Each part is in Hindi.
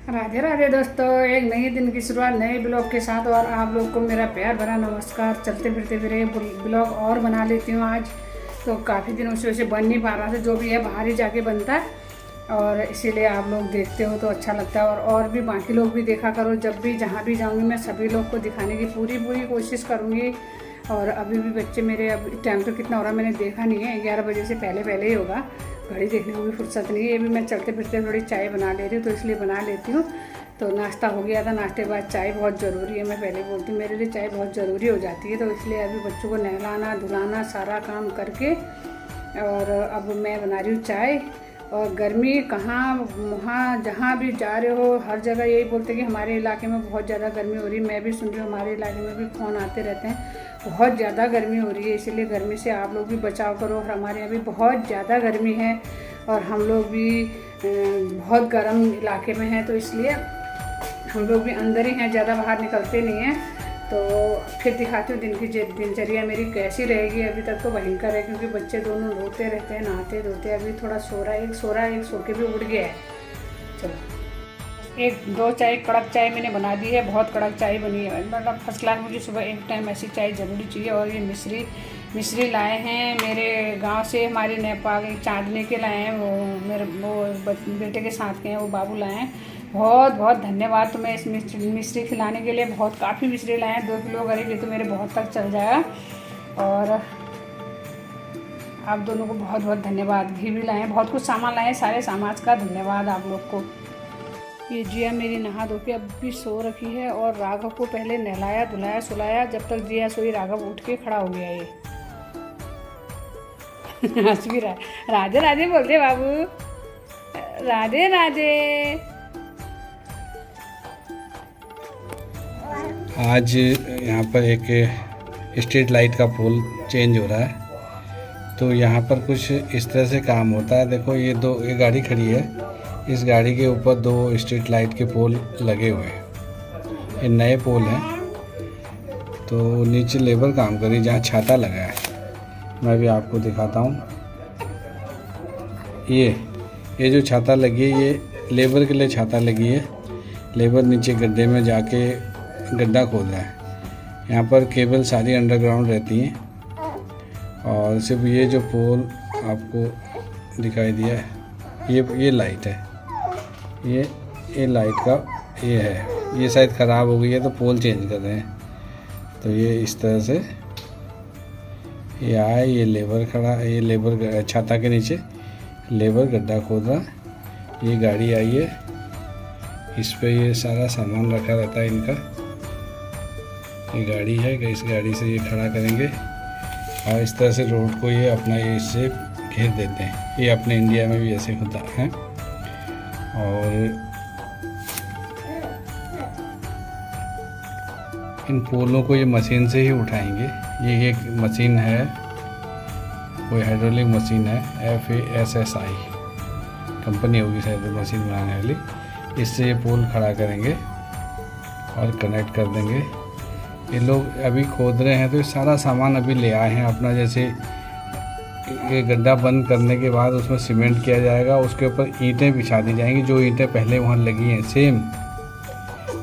राधे राधे दोस्तों, एक नए दिन की शुरुआत नए ब्लॉग के साथ। और आप लोग को मेरा प्यार भरा नमस्कार। चलते फिरते फिरे ब्लॉग और बना लेती हूँ आज। तो काफ़ी दिनों से उसे बन नहीं पा रहा था, जो भी है बाहर ही जाके बनता है, और इसीलिए आप लोग देखते हो तो अच्छा लगता है। और भी बाकी लोग भी देखा करो। जब भी जहाँ भी जाऊँगी मैं सभी लोग को दिखाने की पूरी कोशिश करूँगी। और अभी भी बच्चे मेरे, अब टाइम तो कितना हो रहा है मैंने देखा नहीं है, 11 बजे से पहले ही होगा। घड़ी देखने को भी फुर्सत नहीं है। ये भी मैं चलते फिरते थोड़ी चाय बना ले रही हूँ, तो इसलिए बना लेती हूँ। तो नाश्ता हो गया था, नाश्ते के बाद चाय बहुत ज़रूरी है। मैं पहले बोलती हूँ मेरे लिए चाय बहुत ज़रूरी हो जाती है। तो इसलिए अभी बच्चों को नहलाना धुलाना सारा काम करके, और अब मैं बना रही हूँ चाय। और गर्मी कहाँ वहाँ जहाँ भी जा रहे हो हर जगह यही बोलते हैं कि हमारे इलाके में बहुत ज़्यादा गर्मी हो रही है। मैं भी सुन रही हूँ, हमारे इलाके में भी फ़ोन आते रहते हैं, बहुत ज़्यादा गर्मी हो रही है। इसीलिए गर्मी से आप लोग भी बचाव करो। और हमारे यहाँ भी बहुत ज़्यादा गर्मी है, और हम लोग भी बहुत गर्म इलाके में हैं, तो इसलिए हम लोग भी अंदर ही हैं, ज़्यादा बाहर निकलते नहीं हैं। तो फिर दिखाती हूँ दिन की दिनचर्या मेरी कैसी रहेगी। अभी तक तो भयंकर है, क्योंकि बच्चे दोनों रोते रहते हैं, नहाते धोते। अभी थोड़ा सो रहा है, एक सो के भी उठ गया है। चलो, एक दो चाय कड़क चाय मैंने बना दी है, बहुत कड़क चाय बनी है, मतलब फर्स्ट क्लास। मुझे सुबह एक टाइम ऐसी चाय ज़रूरी चाहिए। और ये मिश्री लाए हैं मेरे गांव से, हमारे नेपाल चांदनी के लाए हैं। वो बेटे के साथ के हैं, वो बाबू लाए हैं। बहुत बहुत धन्यवाद तुम्हें इस मिश्री खिलाने के लिए। बहुत काफ़ी मिश्री लाए हैं, 2 किलो करीब। ये तो मेरे बहुत तक चल जाएगा। और आप दोनों को बहुत बहुत धन्यवाद। घी भी लाए हैं, बहुत कुछ सामान लाए हैं, सारे समाज का धन्यवाद आप लोग को। ये जिया मेरी नहा धो के अब भी सो रखी है, और राघव को पहले नहलाया धुलाया सुलाया। जब तक जिया सोई राघव उठ के खड़ा हो गया। ये हंस भी रहा है। राधे राधे बोल रहे बाबू, राधे राधे। आज यहाँ पर एक स्ट्रीट लाइट का पोल चेंज हो रहा है। तो यहाँ पर कुछ इस तरह से काम होता है। देखो ये गाड़ी खड़ी है, इस गाड़ी के ऊपर 2 स्ट्रीट लाइट के पोल लगे हुए हैं। ये नए पोल हैं। तो नीचे लेबर काम कर रही, जहाँ छाता लगा है। मैं भी आपको दिखाता हूँ। ये जो छाता लगी है, ये लेबर के लिए छाता लगी है। लेबर नीचे गड्ढे में जाके गड्ढा खोद रहा है। यहाँ पर केबल सारी अंडरग्राउंड रहती हैं। और सिर्फ ये जो पोल आपको दिखाई दिया है, ये लाइट है। ये लाइट का ये है। ये शायद ख़राब हो गई है, तो पोल चेंज कर रहे हैं। तो ये इस तरह से ये आए। ये लेबर खड़ा है, ये लेबर छाता के नीचे लेबर गड्ढा खोद रहा है। ये गाड़ी आई है, इस पे ये सारा सामान रखा रहता है इनका। ये गाड़ी है कि इस गाड़ी से ये खड़ा करेंगे, और इस तरह से रोड को ये अपना ये इससे घेर देते हैं। ये अपने इंडिया में भी ऐसे होता है। और इन पोलों को ये मशीन से ही उठाएंगे। ये एक मशीन है, कोई हाइड्रोलिक मशीन है, FASSI कंपनी होगी शायद मशीन बनाने वाली। इससे ये पोल खड़ा करेंगे और कनेक्ट कर देंगे। ये लोग अभी खोद रहे हैं, तो ये सारा सामान अभी ले आए हैं अपना। जैसे ये गड्ढा बंद करने के बाद उसमें सीमेंट किया जाएगा, उसके ऊपर ईंटें बिछा दी जाएंगी। जो ईंटें पहले वहाँ लगी हैं,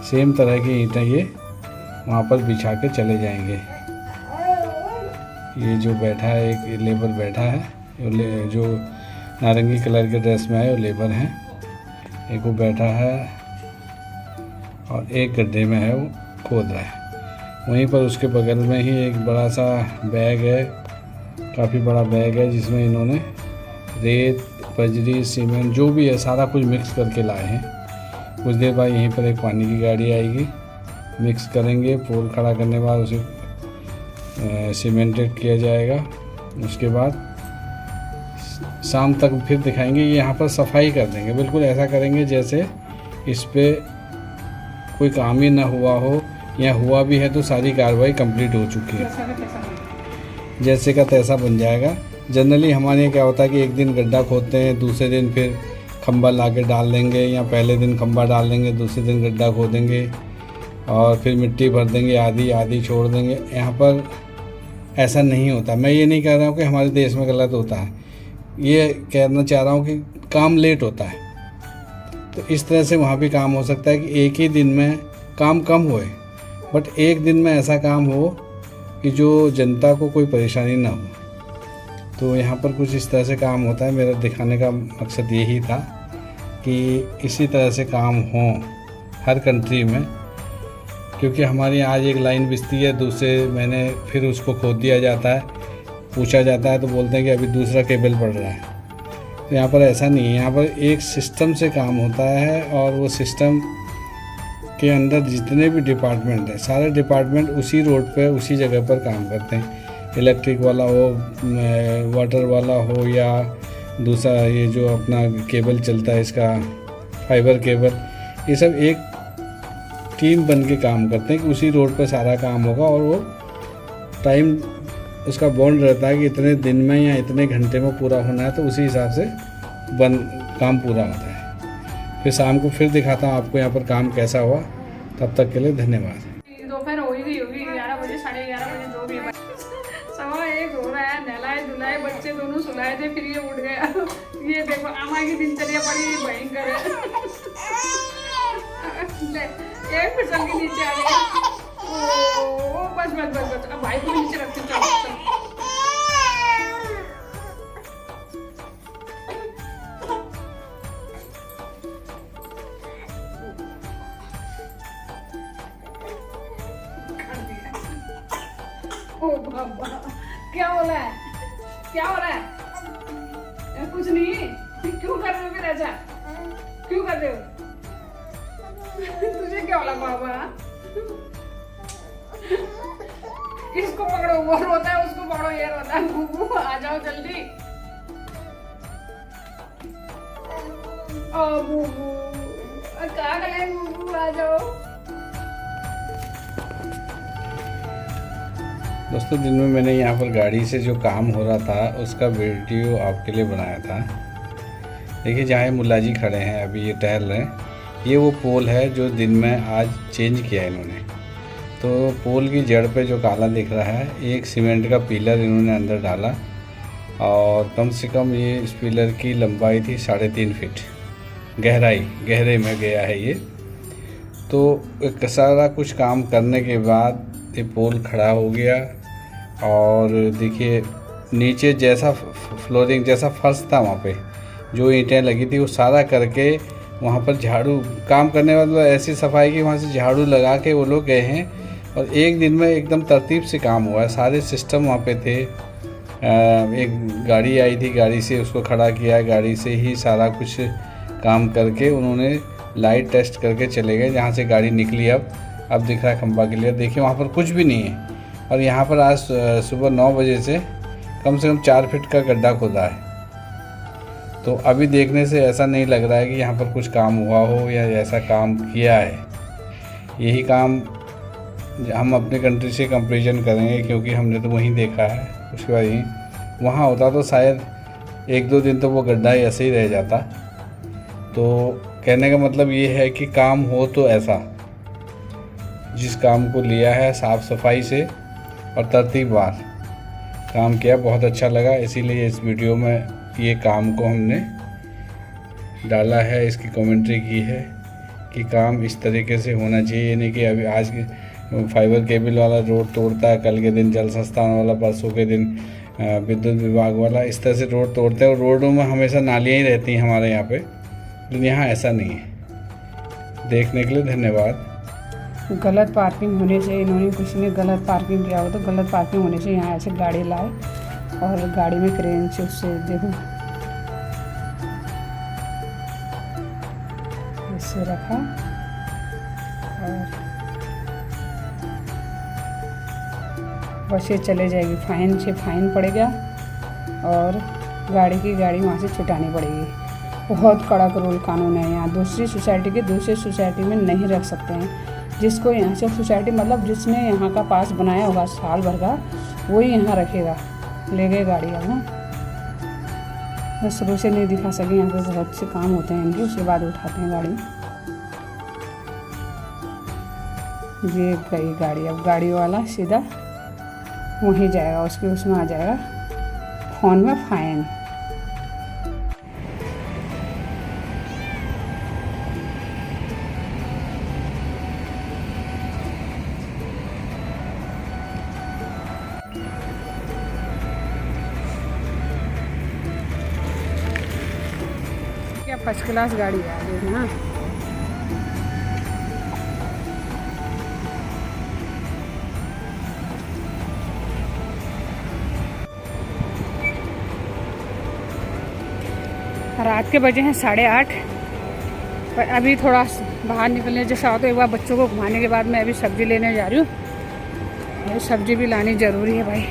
सेम तरह की ईंटें ये वहाँ पर बिछा के चले जाएंगे। ये जो बैठा है, एक लेबर बैठा है, जो नारंगी कलर के ड्रेस में है, वो लेबर हैं। एक वो बैठा है, और एक गड्ढे में है, वो खोद रहा है। वहीं पर उसके बगल में ही एक बड़ा सा बैग है, काफ़ी बड़ा बैग है, जिसमें इन्होंने रेत बजरी सीमेंट जो भी है सारा कुछ मिक्स करके लाए हैं। कुछ देर बाद यहीं पर एक पानी की गाड़ी आएगी, मिक्स करेंगे। पोल खड़ा करने के बाद उसे सीमेंटेड किया जाएगा। उसके बाद शाम तक फिर दिखाएंगे। ये यहाँ पर सफाई कर देंगे, बिल्कुल ऐसा करेंगे जैसे इस पे कोई काम ही ना हुआ हो, या हुआ भी है तो सारी कार्रवाई कंप्लीट हो चुकी है। जैसे का तैसा बन जाएगा। जनरली हमारे यहाँ क्या होता है कि एक दिन गड्ढा खोदते हैं, दूसरे दिन फिर खंबा ला के डाल देंगे, या पहले दिन खंबा डाल देंगे, दूसरे दिन गड्ढा खोदेंगे, और फिर मिट्टी भर देंगे, आधी छोड़ देंगे। यहाँ पर ऐसा नहीं होता। मैं ये नहीं कह रहा हूँ कि हमारे देश में गलत होता है, ये कहना चाह रहा हूँ कि काम लेट होता है। तो इस तरह से वहाँ भी काम हो सकता है कि एक ही दिन में काम कम होए, बट एक दिन में ऐसा काम हो कि जो जनता को कोई परेशानी ना हो। तो यहाँ पर कुछ इस तरह से काम होता है। मेरा दिखाने का मकसद यही था कि इसी तरह से काम हो हर कंट्री में, क्योंकि हमारे यहाँ आज एक लाइन बिछती है, दूसरे महीने फिर उसको खोद दिया जाता है, पूछा जाता है तो बोलते हैं कि अभी दूसरा केबल पड़ रहा है। तो यहाँ पर ऐसा नहीं है, यहाँ पर एक सिस्टम से काम होता है और वो सिस्टम के अंदर जितने भी डिपार्टमेंट हैं, सारे डिपार्टमेंट उसी रोड पे उसी जगह पर काम करते हैं। इलेक्ट्रिक वाला हो, वाटर वाला हो, या दूसरा ये जो अपना केबल चलता है इसका फाइबर केबल, ये सब एक टीम बन के काम करते हैं कि उसी रोड पर सारा काम होगा और वो टाइम उसका बॉन्ड रहता है कि इतने दिन में या इतने घंटे में पूरा होना है, तो उसी हिसाब से काम पूरा होता है। फिर शाम को फिर दिखाता हूँ आपको यहाँ पर काम कैसा हुआ। तब तक के लिए धन्यवाद। दोपहर हो ही गई होगी, 11 बजे 11:30 बजे जो भी 1:15 हो रहा है। नहलाए धुलाए बच्चे दोनों सुलाए थे, फिर ये उठ गया। ये देखो आमा की दिनचर्या बड़ी भयंकर है। एक फिर चल के नीचे आ गया। ओ बस बस बस बस, अब भाई को नीचे रखते चलो। ओ बाबा, क्या हो रहा है? क्या हो रहा है? कुछ नहीं। क्यों कर रहे हो फिर ऐसा? क्यों कर रहे हो? तुझे क्या होला बाबा? इसको पकड़ो, वो रोता है, उसको पकड़ो, ये रोता है। गुगू आ जाओ जल्दी। ओ गुगू, कहाँ गए गुगू? आ जाओ। दोस्तों, दिन में मैंने यहाँ पर गाड़ी से जो काम हो रहा था उसका वीडियो आपके लिए बनाया था। देखिए जहाँ मुल्ला जी खड़े हैं, अभी ये टहल रहे हैं, ये वो पोल है जो दिन में आज चेंज किया है इन्होंने। तो पोल की जड़ पे जो काला दिख रहा है, एक सीमेंट का पिलर इन्होंने अंदर डाला और कम से कम ये इस पिलर की लंबाई थी 3.5 फीट, गहरे में गया है ये। तो सारा कुछ काम करने के बाद ये पोल खड़ा हो गया और देखिए नीचे जैसा फ्लोरिंग जैसा फर्श था, वहाँ पे जो ईंटें लगी थी वो सारा करके वहाँ पर झाड़ू काम करने वाले ऐसी सफाई की, वहाँ से झाड़ू लगा के वो लोग गए हैं और एक दिन में एकदम तरतीब से काम हुआ है। सारे सिस्टम वहाँ पे थे। एक गाड़ी आई थी, गाड़ी से उसको खड़ा किया, गाड़ी से ही सारा कुछ काम करके उन्होंने लाइट टेस्ट करके चले गए जहाँ से गाड़ी निकली। अब दिख रहा है खंबा क्लियर। देखिए वहाँ पर कुछ भी नहीं है और यहाँ पर आज सुबह 9 बजे से कम 4 फीट का गड्ढा खोदा है। तो अभी देखने से ऐसा नहीं लग रहा है कि यहाँ पर कुछ काम हुआ हो या ऐसा काम किया है। यही काम हम अपने कंट्री से कंपेरिजन करेंगे, क्योंकि हमने तो वहीं देखा है। उसके बाद यहीं वहाँ होता तो शायद 1-2 दिन तो वो गड्ढा ऐसे ही रह जाता। तो कहने का मतलब ये है कि काम हो तो ऐसा, जिस काम को लिया है साफ़ सफाई से और तरतीबवार काम किया, बहुत अच्छा लगा। इसीलिए इस वीडियो में ये काम को हमने डाला है, इसकी कमेंट्री की है कि काम इस तरीके से होना चाहिए। नहीं कि अभी आज फाइबर केबल वाला रोड तोड़ता है, कल के दिन जल संस्थान वाला, परसों के दिन विद्युत विभाग वाला, इस तरह से रोड तोड़ते हैं और रोडों में हमेशा नालियाँ ही रहती हैं हमारे यहाँ पे। लेकिन यहाँ ऐसा नहीं है। देखने के लिए धन्यवाद। गलत पार्किंग होने से, इन्होंने किसी ने गलत पार्किंग किया हो तो गलत पार्किंग होने से यहाँ ऐसे गाड़ी लाए और गाड़ी में क्रेन से उससे देखो इससे रखा और बस ये चले जाएगी। फाइन पड़ेगा और गाड़ी वहाँ से छुटानी पड़ेगी। बहुत कड़क रूल कानून है यहाँ। दूसरी सोसाइटी के दूसरी सोसाइटी में नहीं रख सकते हैं। जिसको यहाँ से सोसाइटी मतलब जिसने यहाँ का पास बनाया होगा साल भर का, वही यहाँ रखेगा। ले गए गाड़ी अब ना, बस शुरू से नहीं दिखा सके। यहाँ पे बहुत से काम होते हैं इनके, उसके बाद उठाते हैं गाड़ी। ये गई गाड़ी। अब गाड़ी वाला सीधा वहीं जाएगा, उसके उसमें आ जाएगा फ़ोन में फाइन। फर्स्ट क्लास गाड़ी है आगे। हाँ, रात के बजे हैं 8:30। पर अभी थोड़ा बाहर निकलने जैसा हो तो एक बार बच्चों को घुमाने के बाद मैं अभी सब्ज़ी लेने जा रही हूँ। सब्ज़ी भी लानी ज़रूरी है भाई।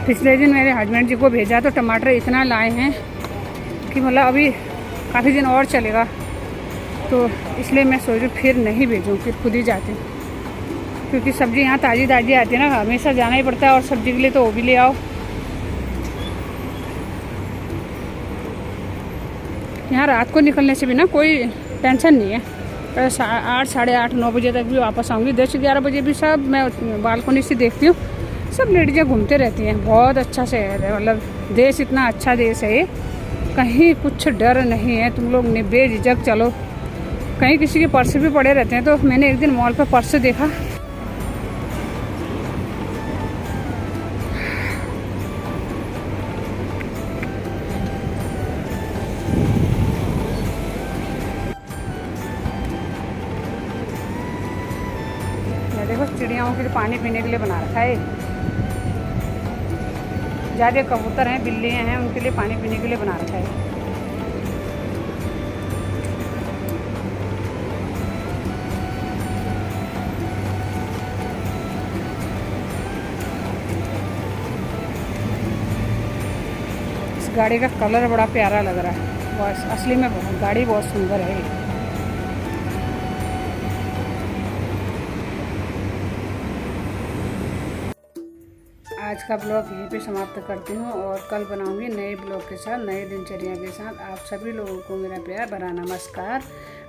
पिछले दिन मेरे हस्बैंड जी को भेजा तो टमाटर इतना लाए हैं कि मतलब अभी काफ़ी दिन और चलेगा, तो इसलिए मैं सोच रही हूँ फिर नहीं भेजूँ, फिर खुद ही जाती हूँ, क्योंकि सब्ज़ी यहाँ ताज़ी ताज़ी आती है ना, हमेशा जाना ही पड़ता है। और सब्ज़ी के लिए तो वो भी ले आओ। यहाँ रात को निकलने से भी ना कोई टेंशन नहीं है। 8, 8:30, 9 बजे तक भी वापस आऊँगी। 10, 11 बजे भी सब मैं बालकनी से देखती हूँ, सब लेडीज़ें घूमते रहती हैं। बहुत अच्छा शहर है, मतलब देश इतना अच्छा देश है ये, कहीं कुछ डर नहीं है। तुम लोग बेझिझक चलो। कहीं किसी के पर्स भी पड़े रहते हैं। तो मैंने एक दिन मॉल पर पर्स देखा, देखो चिड़ियाओं के लिए पानी पीने के लिए बना रखा है। ज़्यादा कबूतर हैं, बिल्लियाँ हैं, उनके लिए पानी पीने के लिए बना रखा है। इस गाड़ी का कलर बड़ा प्यारा लग रहा है। बस असली में गाड़ी बहुत सुंदर है। आज का ब्लॉग यहीं पे समाप्त करती हूँ और कल बनाऊंगी नए ब्लॉग के साथ, नए दिनचर्या के साथ। आप सभी लोगों को मेरा प्यार भरा नमस्कार।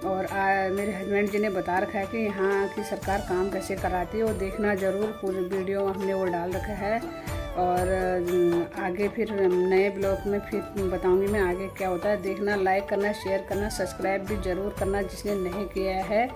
और मेरे हस्बैंड जी ने बता रखा है कि यहाँ की सरकार काम कैसे कराती है, वो देखना ज़रूर। पूरी वीडियो हमने वो डाल रखा है। और आगे फिर नए ब्लॉग में फिर बताऊँगी मैं आगे क्या होता है। देखना, लाइक करना, शेयर करना, सब्सक्राइब भी ज़रूर करना जिसने नहीं किया है।